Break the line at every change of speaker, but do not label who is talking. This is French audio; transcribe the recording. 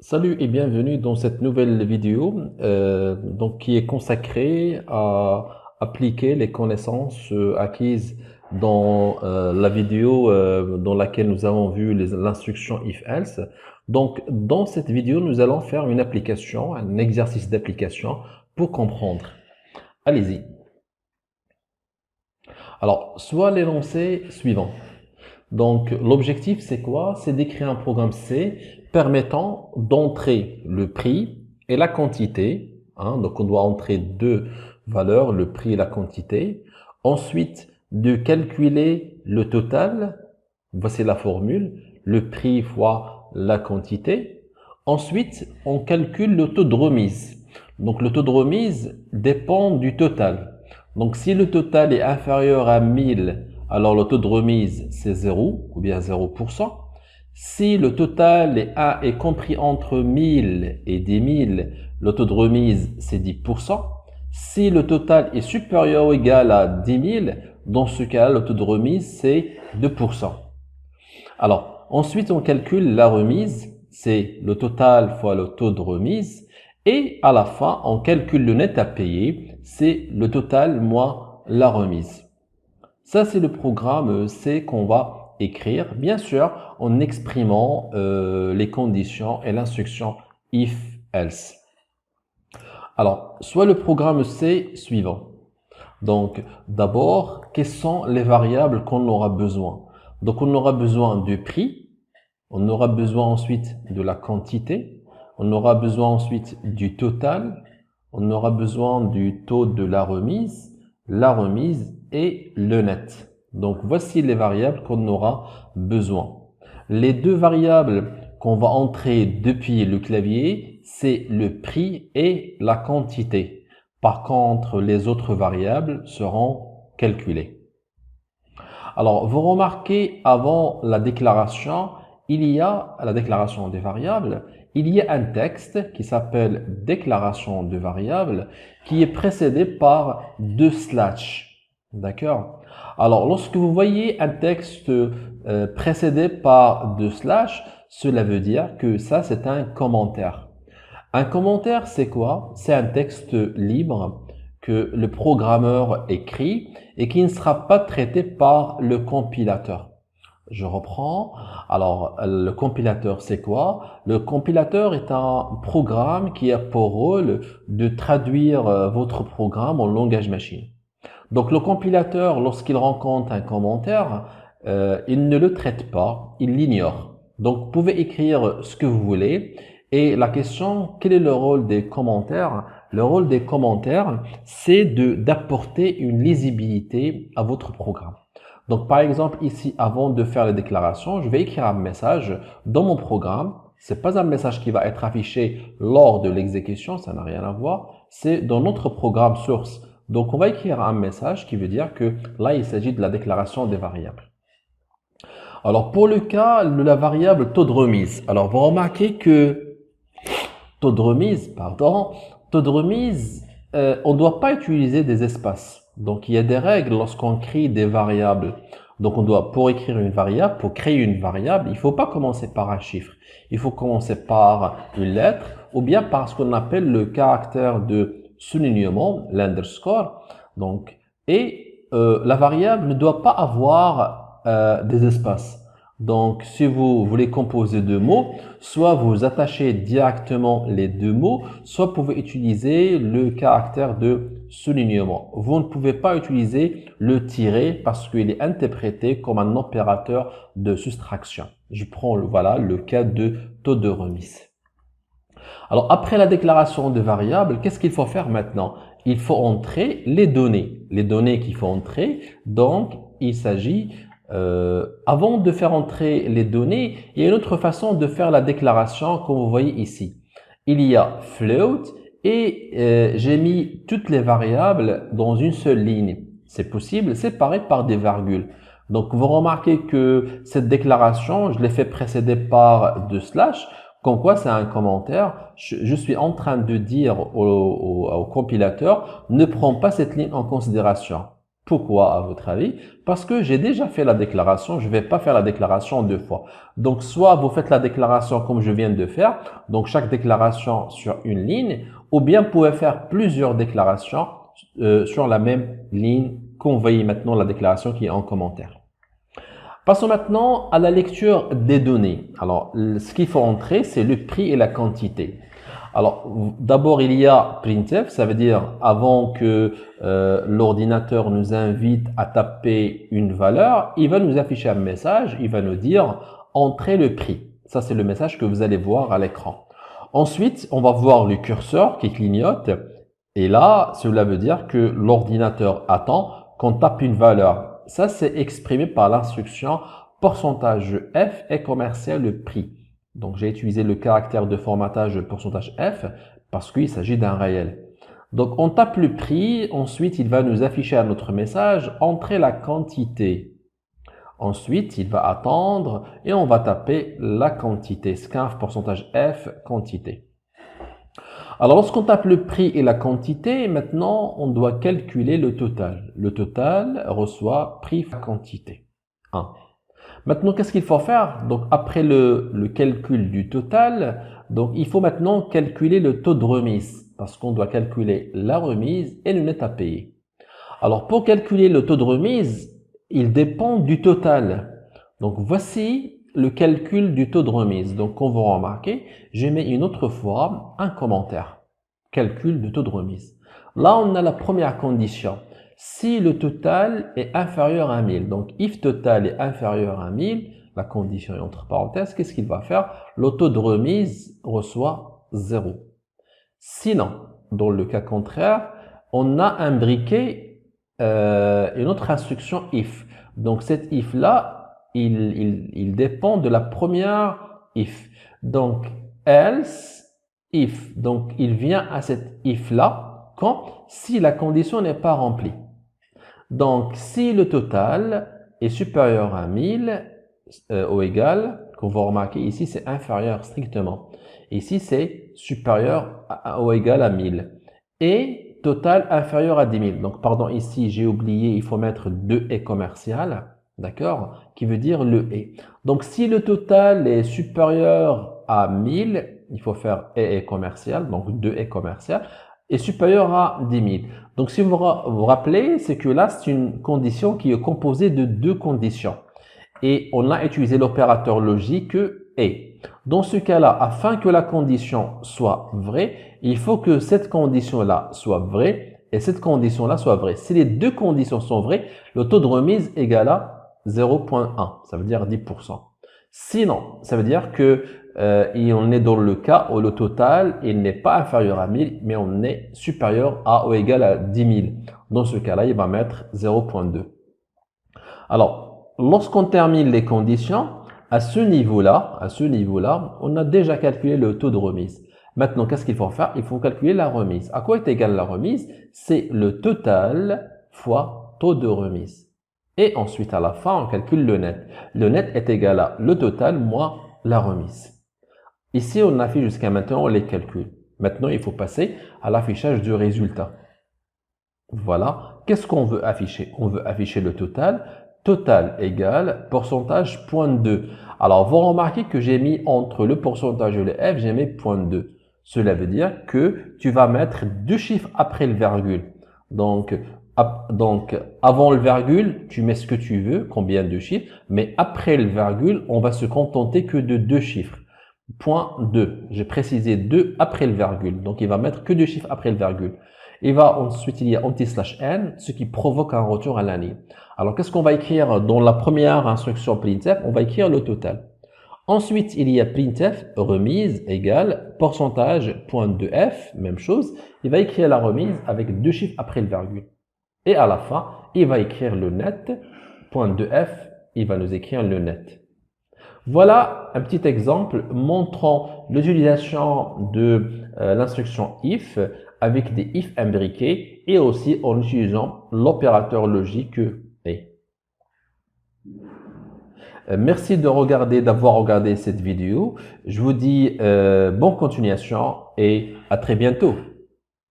Salut et bienvenue dans cette nouvelle vidéo qui est consacrée à appliquer les connaissances acquises dans la vidéo dans laquelle nous avons vu l'instruction if-else. Donc, dans cette vidéo, nous allons faire une application, un exercice d'application pour comprendre. Allez-y. Alors, soit l'énoncé suivant. Donc, l'objectif, c'est quoi? C'est d'écrire un programme C permettant d'entrer le prix et la quantité. Donc, on doit entrer deux valeurs, le prix et la quantité. Ensuite, de calculer le total. Voici la formule. Le prix fois la quantité. Ensuite, on calcule le taux de remise. Donc, le taux de remise dépend du total. Donc, si le total est inférieur à 1000, alors le taux de remise, c'est 0 ou bien 0%. Si le total est compris entre 1000 et 10 000, le taux de remise, c'est 10%. Si le total est supérieur ou égal à 10 000, dans ce cas, le taux de remise, c'est 2%. Alors, ensuite, on calcule la remise, c'est le total fois le taux de remise. Et à la fin, on calcule le net à payer, c'est le total moins la remise. Ça, c'est le programme C qu'on va écrire, bien sûr, en exprimant les conditions et l'instruction if-else. Alors, soit le programme C suivant. Donc, d'abord, quelles sont les variables qu'on aura besoin? Donc, on aura besoin du prix, on aura besoin ensuite de la quantité, on aura besoin ensuite du total, on aura besoin du taux de la remise et le net. Donc, voici les variables qu'on aura besoin. Les deux variables qu'on va entrer depuis le clavier, c'est le prix et la quantité. Par contre, les autres variables seront calculées. Alors, vous remarquez, avant la déclaration, il y a la déclaration des variables, il y a un texte qui s'appelle déclaration de variables qui est précédé par deux slash. D'accord? Alors, lorsque vous voyez un texte précédé par deux slash, cela veut dire que ça, c'est un commentaire. Un commentaire, c'est quoi? C'est un texte libre que le programmeur écrit et qui ne sera pas traité par le compilateur. Je reprends. Alors, le compilateur, c'est quoi? Le compilateur est un programme qui a pour rôle de traduire votre programme en langage machine. Donc, le compilateur, lorsqu'il rencontre un commentaire, il ne le traite pas, il l'ignore. Donc, vous pouvez écrire ce que vous voulez. Et la question, quel est le rôle des commentaires? Le rôle des commentaires, c'est d'apporter une lisibilité à votre programme. Donc, par exemple, ici, avant de faire les déclarations, je vais écrire un message dans mon programme. C'est pas un message qui va être affiché lors de l'exécution, ça n'a rien à voir. C'est dans notre programme source. Donc, on va écrire un message qui veut dire que là, il s'agit de la déclaration des variables. Alors, pour le cas de la variable taux de remise, alors vous remarquez que taux de remise, on ne doit pas utiliser des espaces. Donc, il y a des règles lorsqu'on crée des variables. Donc, pour écrire une variable, pour créer une variable, il ne faut pas commencer par un chiffre. Il faut commencer par une lettre ou bien par ce qu'on appelle le caractère de soulignement, l'underscore. Donc, la variable ne doit pas avoir des espaces. Donc, si vous voulez composer deux mots, soit vous attachez directement les deux mots, soit vous pouvez utiliser le caractère de soulignement. Vous ne pouvez pas utiliser le tiret parce qu'il est interprété comme un opérateur de soustraction. Je prends voilà, le cas de taux de remise. Alors, après la déclaration de variable, qu'est-ce qu'il faut faire maintenant? Il faut entrer les données. Les données qu'il faut entrer, donc il s'agit avant de faire entrer les données, il y a une autre façon de faire la déclaration comme vous voyez ici. Il y a float et j'ai mis toutes les variables dans une seule ligne. C'est possible, séparé par des virgules. Donc vous remarquez que cette déclaration, je l'ai fait précéder par deux slash, comme quoi c'est un commentaire. Je suis en train de dire au compilateur, ne prends pas cette ligne en considération. Pourquoi, à votre avis? Parce que j'ai déjà fait la déclaration, je ne vais pas faire la déclaration deux fois. Donc, soit vous faites la déclaration comme je viens de faire, donc chaque déclaration sur une ligne, ou bien vous pouvez faire plusieurs déclarations sur la même ligne, qu'on voyez maintenant la déclaration qui est en commentaire. Passons maintenant à la lecture des données. Alors, ce qu'il faut entrer, c'est le prix et la quantité. Alors, d'abord, il y a printf, ça veut dire avant que l'ordinateur nous invite à taper une valeur, il va nous afficher un message, il va nous dire « Entrez le prix ». Ça, c'est le message que vous allez voir à l'écran. Ensuite, on va voir le curseur qui clignote. Et là, cela veut dire que l'ordinateur attend qu'on tape une valeur. Ça, c'est exprimé par l'instruction pourcentage F est commercial le prix. Donc, j'ai utilisé le caractère de formatage pourcentage F parce qu'il s'agit d'un réel. Donc, on tape le prix. Ensuite, il va nous afficher un autre message, entrer la quantité. Ensuite, il va attendre et on va taper la quantité. Scanf pourcentage F quantité. Alors, lorsqu'on tape le prix et la quantité, maintenant, on doit calculer le total. Le total reçoit prix fois quantité. 1. Maintenant, qu'est-ce qu'il faut faire? Donc, après le calcul du total, donc il faut maintenant calculer le taux de remise parce qu'on doit calculer la remise et le net à payer. Alors, pour calculer le taux de remise, il dépend du total. Donc, voici le calcul du taux de remise. Donc, comme vous remarquez, je mets une autre fois un commentaire. Calcul du taux de remise. Là, on a la première condition. Si le total est inférieur à 1000, donc if total est inférieur à 1000, la condition est entre parenthèses, qu'est-ce qu'il va faire? Le taux de remise reçoit 0. Sinon, dans le cas contraire, on a imbriqué une autre instruction if. Donc cet if là, il dépend de la première if. Donc else if. Donc il vient à cet if là quand si la condition n'est pas remplie. Donc si le total est supérieur à 1000 ou égal, qu'on va remarquer ici c'est inférieur strictement. Ici c'est supérieur ou égal à 1000 et total inférieur à 10 000. Donc pardon, ici j'ai oublié, il faut mettre 2 et commercial, d'accord, qui veut dire le et. Donc si le total est supérieur à 1000, il faut faire et commercial, donc 2 et commercial, est supérieur à 10 000. Donc si vous vous rappelez, c'est que là c'est une condition qui est composée de deux conditions. Et on a utilisé l'opérateur logique et. Dans ce cas-là, afin que la condition soit vraie, il faut que cette condition-là soit vraie et cette condition-là soit vraie. Si les deux conditions sont vraies, le taux de remise égale à 0,1, ça veut dire 10%. Sinon, ça veut dire que on est dans le cas où le total il n'est pas inférieur à 1000, mais on est supérieur à ou égal à 10 000. Dans ce cas-là, il va mettre 0,2. Alors, lorsqu'on termine les conditions, à ce niveau-là, on a déjà calculé le taux de remise. Maintenant, qu'est-ce qu'il faut faire? Il faut calculer la remise. À quoi est égale la remise? C'est le total fois taux de remise. Et ensuite, à la fin, on calcule le net. Le net est égal à le total moins la remise. Ici, on a fait jusqu'à maintenant les calculs. Maintenant, il faut passer à l'affichage du résultat. Voilà. Qu'est-ce qu'on veut afficher? On veut afficher le total. Total égale pourcentage 0.2. Alors, vous remarquez que j'ai mis entre le pourcentage et le F, j'ai mis 0.2. Cela veut dire que tu vas mettre deux chiffres après le virgule. Donc, avant le virgule, tu mets ce que tu veux, combien de chiffres, mais après le virgule, on va se contenter que de deux chiffres. Point 2. J'ai précisé 2 après le virgule. Donc, il va mettre que deux chiffres après le virgule. Ensuite, il y a anti/n, ce qui provoque un retour à la ligne. Alors, qu'est-ce qu'on va écrire dans la première instruction printf? On va écrire le total. Ensuite, il y a printf remise égale pourcentage point de f, même chose. Il va écrire la remise avec deux chiffres après le virgule. Et à la fin, il va écrire le net, point de f, il va nous écrire le net. Voilà un petit exemple montrant l'utilisation de l'instruction if avec des if imbriqués et aussi en utilisant l'opérateur logique et. Merci d'avoir regardé cette vidéo. Je vous dis bonne continuation et à très bientôt.